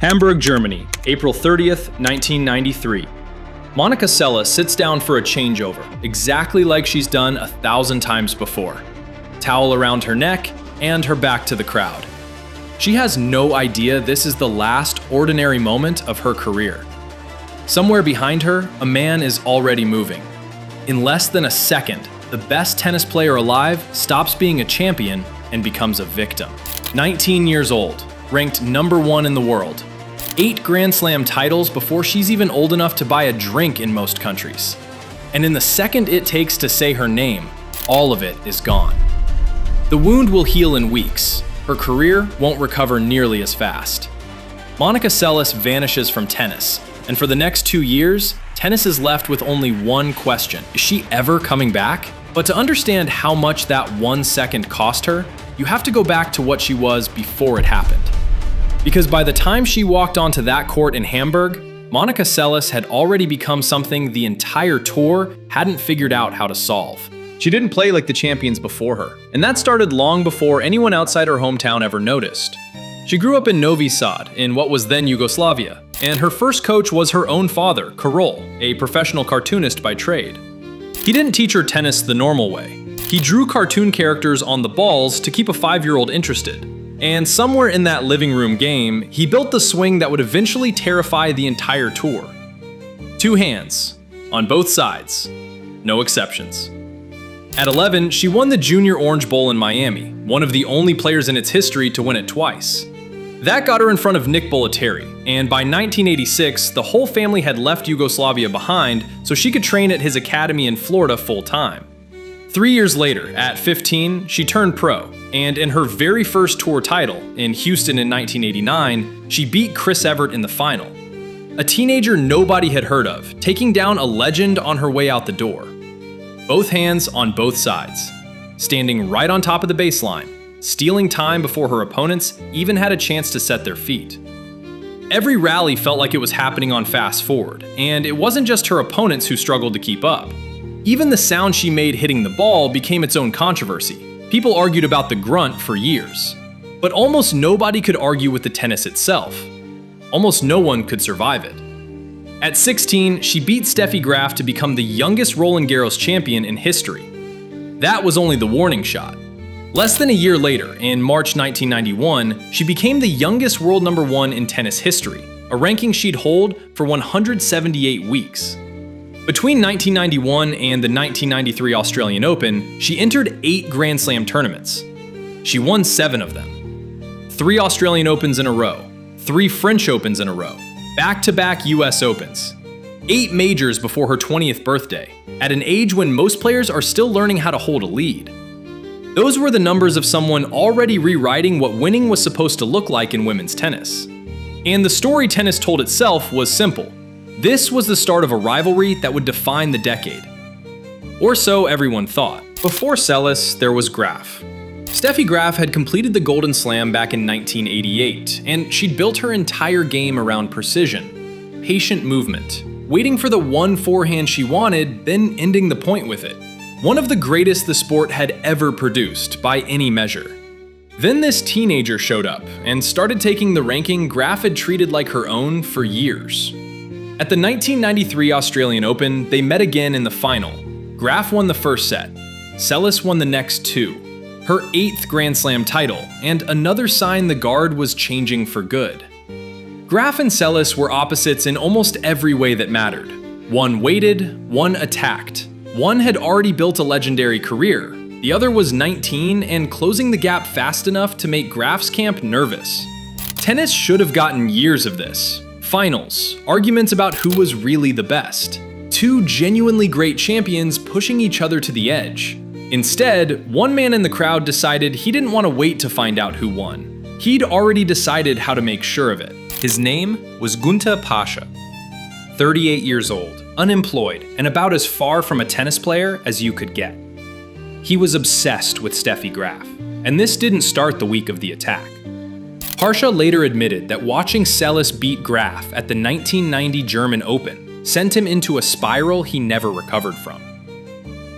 Hamburg, Germany, April 30th, 1993. Monica Seles sits down for a changeover, exactly like she's done 1,000 times before. Towel around her neck and her back to the crowd. She has no idea this is the last ordinary moment of her career. Somewhere behind her, a man is already moving. In less than a second, the best tennis player alive stops being a champion and becomes a victim. 19 years old, ranked number 1 in the world. 8 Grand Slam titles before she's even old enough to buy a drink in most countries. And in the second it takes to say her name, all of it is gone. The wound will heal in weeks. Her career won't recover nearly as fast. Monica Seles vanishes from tennis, and for the next 2 years, tennis is left with only one question: is she ever coming back? But to understand how much that 1 second cost her, you have to go back to what she was before it happened. Because by the time she walked onto that court in Hamburg, Monica Seles had already become something the entire tour hadn't figured out how to solve. She didn't play like the champions before her, and that started long before anyone outside her hometown ever noticed. She grew up in Novi Sad, in what was then Yugoslavia, and her first coach was her own father, Karol, a professional cartoonist by trade. He didn't teach her tennis the normal way. He drew cartoon characters on the balls to keep a 5-year-old interested. And somewhere in that living room game, he built the swing that would eventually terrify the entire tour. 2 hands, on both sides, no exceptions. At 11, she won the Junior Orange Bowl in Miami, one of the only players in its history to win it twice. That got her in front of Nick Bollettieri, and by 1986, the whole family had left Yugoslavia behind so she could train at his academy in Florida full-time. 3 years later, at 15, she turned pro, and in her very first tour title, in Houston in 1989, she beat Chris Evert in the final. A teenager nobody had heard of, taking down a legend on her way out the door. Both hands on both sides, standing right on top of the baseline, stealing time before her opponents even had a chance to set their feet. Every rally felt like it was happening on fast forward, and it wasn't just her opponents who struggled to keep up. Even the sound she made hitting the ball became its own controversy. People argued about the grunt for years. But almost nobody could argue with the tennis itself. Almost no one could survive it. At 16, she beat Steffi Graf to become the youngest Roland Garros champion in history. That was only the warning shot. Less than a year later, in March 1991, she became the youngest world number 1 in tennis history, a ranking she'd hold for 178 weeks. Between 1991 and the 1993 Australian Open, she entered 8 Grand Slam tournaments. She won 7 of them. 3 Australian Opens in a row, 3 French Opens in a row, back-to-back US Opens. 8 majors before her 20th birthday, at an age when most players are still learning how to hold a lead. Those were the numbers of someone already rewriting what winning was supposed to look like in women's tennis. And the story tennis told itself was simple. This was the start of a rivalry that would define the decade. Or so everyone thought. Before Seles, there was Graf. Steffi Graf had completed the Golden Slam back in 1988, and she'd built her entire game around precision, patient movement, waiting for the one forehand she wanted, then ending the point with it. One of the greatest the sport had ever produced, by any measure. Then this teenager showed up, and started taking the ranking Graf had treated like her own for years. At the 1993 Australian Open, they met again in the final. Graf won the first set. Seles won the next 2. Her 8th Grand Slam title, and another sign the guard was changing for good. Graf and Seles were opposites in almost every way that mattered. One waited, one attacked. One had already built a legendary career. The other was 19 and closing the gap fast enough to make Graf's camp nervous. Tennis should have gotten years of this. Finals, arguments about who was really the best. 2 genuinely great champions pushing each other to the edge. Instead, one man in the crowd decided he didn't want to wait to find out who won. He'd already decided how to make sure of it. His name was Günter Pascha. 38 years old, unemployed, and about as far from a tennis player as you could get. He was obsessed with Steffi Graf, and this didn't start the week of the attack. Pascha later admitted that watching Seles beat Graf at the 1990 German Open sent him into a spiral he never recovered from.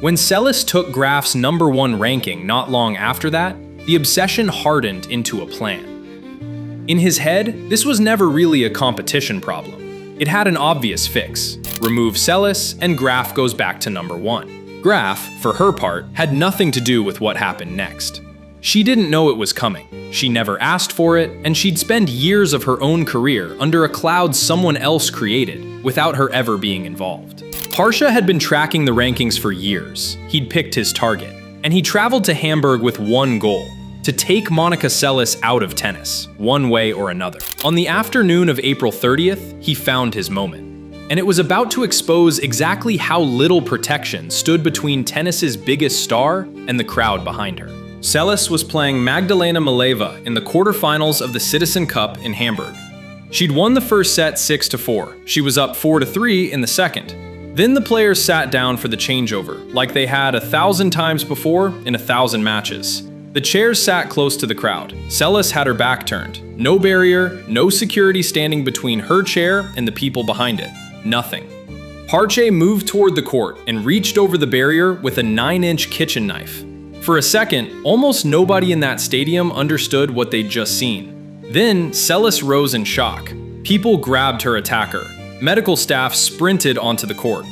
When Seles took Graf's number 1 ranking not long after that, the obsession hardened into a plan. In his head, this was never really a competition problem. It had an obvious fix. Remove Celis, and Graf goes back to number 1. Graf, for her part, had nothing to do with what happened next. She didn't know it was coming. She never asked for it, and she'd spend years of her own career under a cloud someone else created, without her ever being involved. Harsha had been tracking the rankings for years. He'd picked his target, and he traveled to Hamburg with one goal: to take Monica Seles out of tennis, one way or another. On the afternoon of April 30th, he found his moment. And it was about to expose exactly how little protection stood between tennis's biggest star and the crowd behind her. Seles was playing Magdalena Maleva in the quarterfinals of the Citizen Cup in Hamburg. She'd won the first set 6-4. She was up 4-3 in the second. Then the players sat down for the changeover, like they had 1,000 times before in 1,000 matches. The chairs sat close to the crowd. Seles had her back turned. No barrier, no security standing between her chair and the people behind it. Nothing. Harche moved toward the court and reached over the barrier with a 9-inch kitchen knife. For a second, almost nobody in that stadium understood what they'd just seen. Then, Seles rose in shock. People grabbed her attacker. Medical staff sprinted onto the court.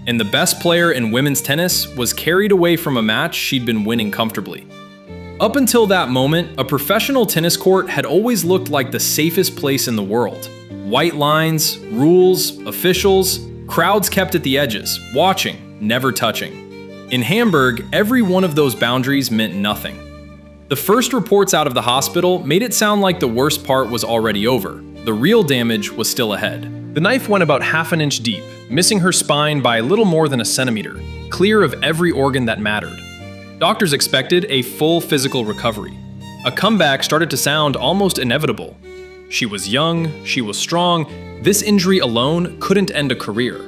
And the best player in women's tennis was carried away from a match she'd been winning comfortably. Up until that moment, a professional tennis court had always looked like the safest place in the world. White lines, rules, officials, crowds kept at the edges, watching, never touching. In Hamburg, every one of those boundaries meant nothing. The first reports out of the hospital made it sound like the worst part was already over. The real damage was still ahead. The knife went about 1/2 inch deep, missing her spine by a little more than a centimeter, clear of every organ that mattered. Doctors expected a full physical recovery. A comeback started to sound almost inevitable. She was young, she was strong, this injury alone couldn't end a career.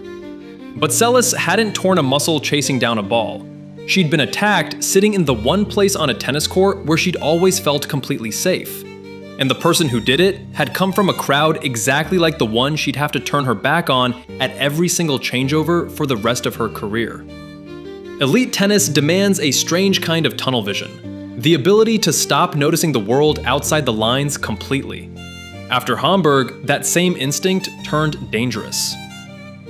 But Seles hadn't torn a muscle chasing down a ball. She'd been attacked sitting in the one place on a tennis court where she'd always felt completely safe. And the person who did it had come from a crowd exactly like the one she'd have to turn her back on at every single changeover for the rest of her career. Elite tennis demands a strange kind of tunnel vision, the ability to stop noticing the world outside the lines completely. After Hamburg, that same instinct turned dangerous.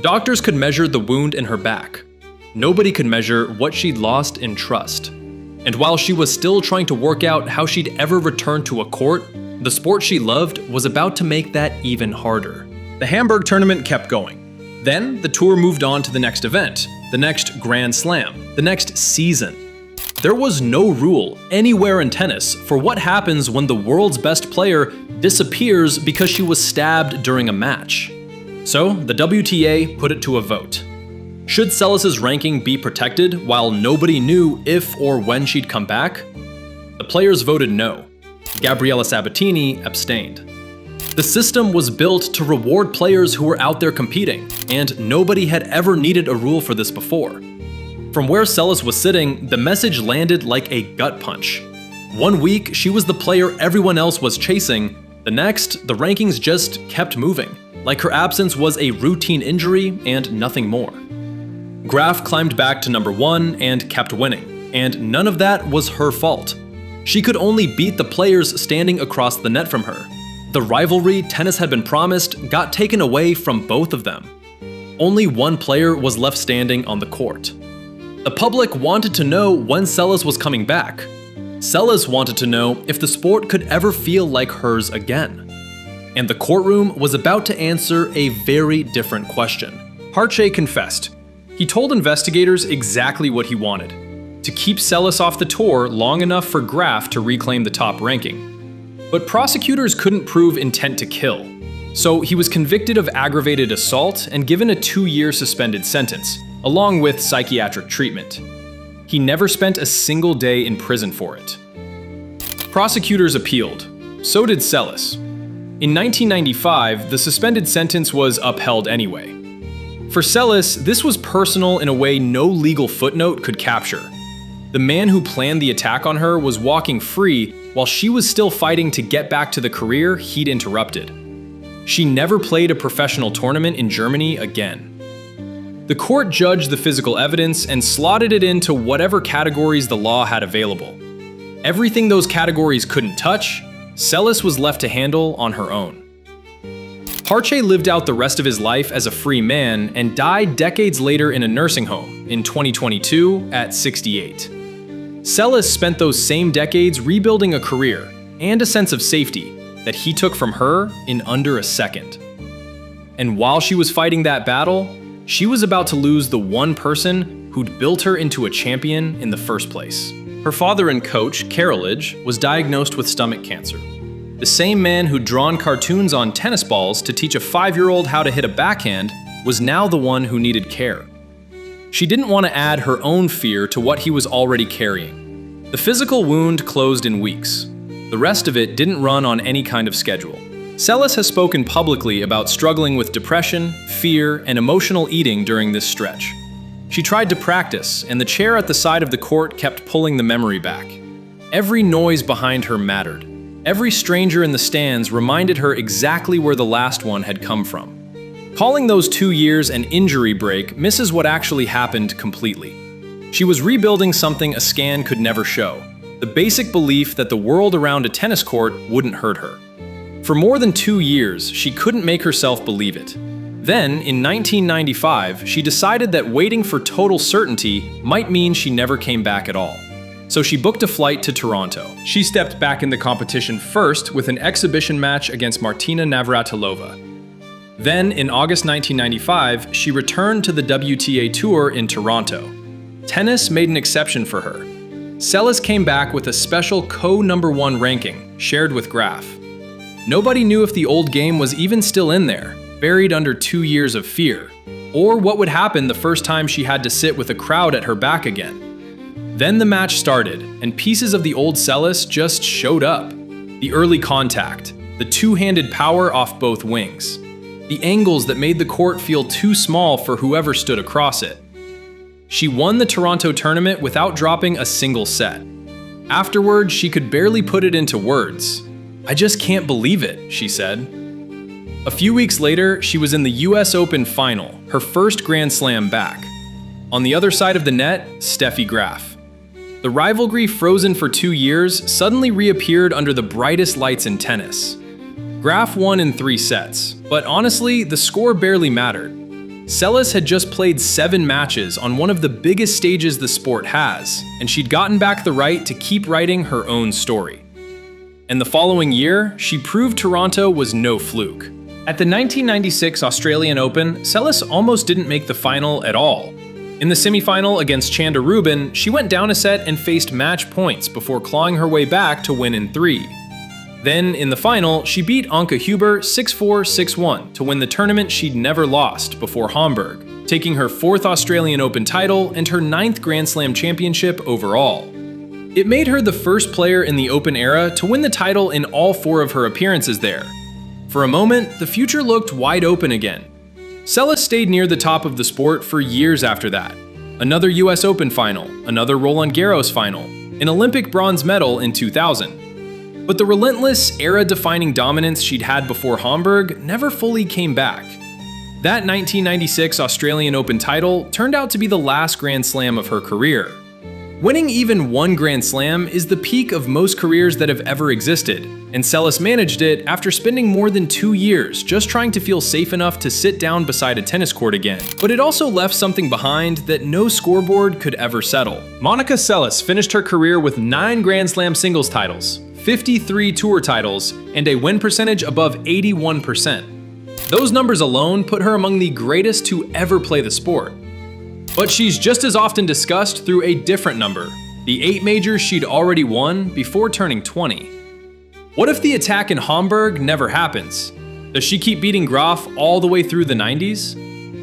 Doctors could measure the wound in her back. Nobody could measure what she'd lost in trust. And while she was still trying to work out how she'd ever return to a court, the sport she loved was about to make that even harder. The Hamburg tournament kept going. Then, the tour moved on to the next event, the next Grand Slam, the next season. There was no rule anywhere in tennis for what happens when the world's best player disappears because she was stabbed during a match. So, the WTA put it to a vote. Should Seles' ranking be protected while nobody knew if or when she'd come back? The players voted no. Gabriela Sabatini abstained. The system was built to reward players who were out there competing, and nobody had ever needed a rule for this before. From where Seles was sitting, the message landed like a gut punch. One week, she was the player everyone else was chasing. The next, the rankings just kept moving, like her absence was a routine injury and nothing more. Graf climbed back to number 1 and kept winning, and none of that was her fault. She could only beat the players standing across the net from her. The rivalry tennis had been promised got taken away from both of them. Only one player was left standing on the court. The public wanted to know when Seles was coming back. Seles wanted to know if the sport could ever feel like hers again. And the courtroom was about to answer a very different question. Harche confessed. He told investigators exactly what he wanted: to keep Seles off the tour long enough for Graf to reclaim the top ranking. But prosecutors couldn't prove intent to kill, so he was convicted of aggravated assault and given a 2-year suspended sentence, along with psychiatric treatment. He never spent a single day in prison for it. Prosecutors appealed. So did Seles. In 1995, the suspended sentence was upheld anyway. For Seles, this was personal in a way no legal footnote could capture. The man who planned the attack on her was walking free while she was still fighting to get back to the career he'd interrupted. She never played a professional tournament in Germany again. The court judged the physical evidence and slotted it into whatever categories the law had available. Everything those categories couldn't touch, Seles was left to handle on her own. Harche lived out the rest of his life as a free man and died decades later in a nursing home in 2022 at 68. Seles spent those same decades rebuilding a career and a sense of safety that he took from her in under a second. And while she was fighting that battle, she was about to lose the one person who'd built her into a champion in the first place. Her father and coach, Karolj, was diagnosed with stomach cancer. The same man who'd drawn cartoons on tennis balls to teach a 5-year-old how to hit a backhand was now the one who needed care. She didn't want to add her own fear to what he was already carrying. The physical wound closed in weeks. The rest of it didn't run on any kind of schedule. Seles has spoken publicly about struggling with depression, fear, and emotional eating during this stretch. She tried to practice, and the chair at the side of the court kept pulling the memory back. Every noise behind her mattered. Every stranger in the stands reminded her exactly where the last one had come from. Calling those 2 years an injury break misses what actually happened completely. She was rebuilding something a scan could never show: the basic belief that the world around a tennis court wouldn't hurt her. For more than 2 years, she couldn't make herself believe it. Then, in 1995, she decided that waiting for total certainty might mean she never came back at all. So she booked a flight to Toronto. She stepped back in the competition first with an exhibition match against Martina Navratilova. Then, in August 1995, she returned to the WTA Tour in Toronto. Tennis made an exception for her. Seles came back with a special co-number-1 ranking, shared with Graf. Nobody knew if the old game was even still in there, buried under 2 years of fear, or what would happen the first time she had to sit with a crowd at her back again. Then the match started, and pieces of the old Seles just showed up. The early contact, the two-handed power off both wings, the angles that made the court feel too small for whoever stood across it. She won the Toronto tournament without dropping a single set. Afterward, she could barely put it into words. "I just can't believe it," she said. A few weeks later, she was in the US Open final, her first Grand Slam back. On the other side of the net, Steffi Graf. The rivalry frozen for 2 years suddenly reappeared under the brightest lights in tennis. Graf won in 3 sets, but honestly, the score barely mattered. Seles had just played 7 matches on one of the biggest stages the sport has, and she'd gotten back the right to keep writing her own story. And the following year, she proved Toronto was no fluke. At the 1996 Australian Open, Seles almost didn't make the final at all. In the semifinal against Chanda Rubin, she went down a set and faced match points before clawing her way back to win in 3. Then, in the final, she beat Anke Huber 6-4, 6-1 to win the tournament she'd never lost before Hamburg, taking her 4th Australian Open title and her 9th Grand Slam championship overall. It made her the first player in the Open era to win the title in all 4 of her appearances there. For a moment, the future looked wide open again. Seles stayed near the top of the sport for years after that. Another US Open final, another Roland Garros final, an Olympic bronze medal in 2000. But the relentless, era-defining dominance she'd had before Hamburg never fully came back. That 1996 Australian Open title turned out to be the last Grand Slam of her career. Winning even one Grand Slam is the peak of most careers that have ever existed, and Seles managed it after spending more than 2 years just trying to feel safe enough to sit down beside a tennis court again. But it also left something behind that no scoreboard could ever settle. Monica Seles finished her career with 9 Grand Slam singles titles, 53 tour titles, and a win percentage above 81%. Those numbers alone put her among the greatest to ever play the sport. But she's just as often discussed through a different number, the 8 majors she'd already won before turning 20. What if the attack in Hamburg never happens? Does she keep beating Graf all the way through the 90s?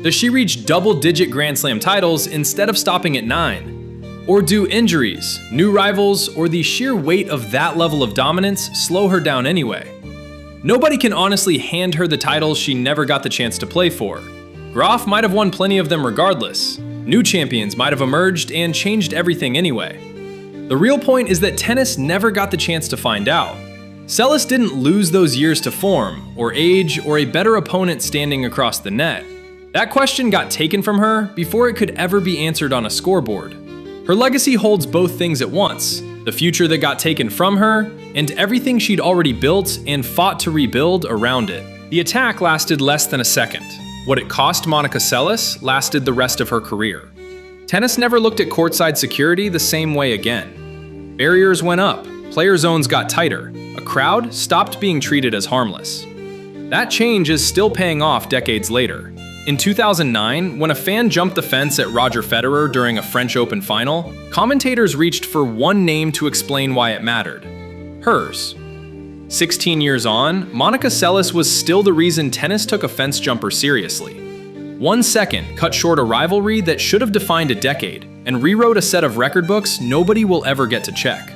Does she reach double-digit Grand Slam titles instead of stopping at 9? Or do injuries, new rivals, or the sheer weight of that level of dominance slow her down anyway? Nobody can honestly hand her the titles she never got the chance to play for. Graf might have won plenty of them regardless. New champions might have emerged and changed everything anyway. The real point is that tennis never got the chance to find out. Seles didn't lose those years to form, or age, or a better opponent standing across the net. That question got taken from her before it could ever be answered on a scoreboard. Her legacy holds both things at once: the future that got taken from her, and everything she'd already built and fought to rebuild around it. The attack lasted less than a second. What it cost Monica Seles lasted the rest of her career. Tennis never looked at courtside security the same way again. Barriers went up, player zones got tighter, a crowd stopped being treated as harmless. That change is still paying off decades later. In 2009, when a fan jumped the fence at Roger Federer during a French Open final, commentators reached for one name to explain why it mattered: hers. 16 years on, Monica Seles was still the reason tennis took a fence jumper seriously. 1 second cut short a rivalry that should have defined a decade and rewrote a set of record books nobody will ever get to check.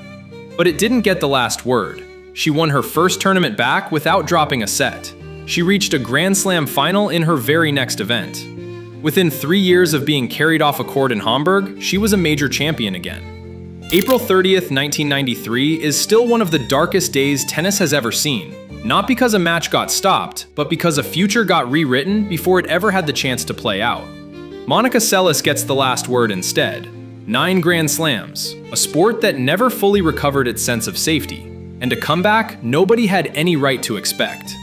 But it didn't get the last word. She won her first tournament back without dropping a set. She reached a Grand Slam final in her very next event. Within 3 years of being carried off a court in Hamburg, she was a major champion again. April 30th, 1993 is still one of the darkest days tennis has ever seen. Not because a match got stopped, but because a future got rewritten before it ever had the chance to play out. Monica Seles gets the last word instead. 9 Grand Slams, a sport that never fully recovered its sense of safety, and a comeback nobody had any right to expect.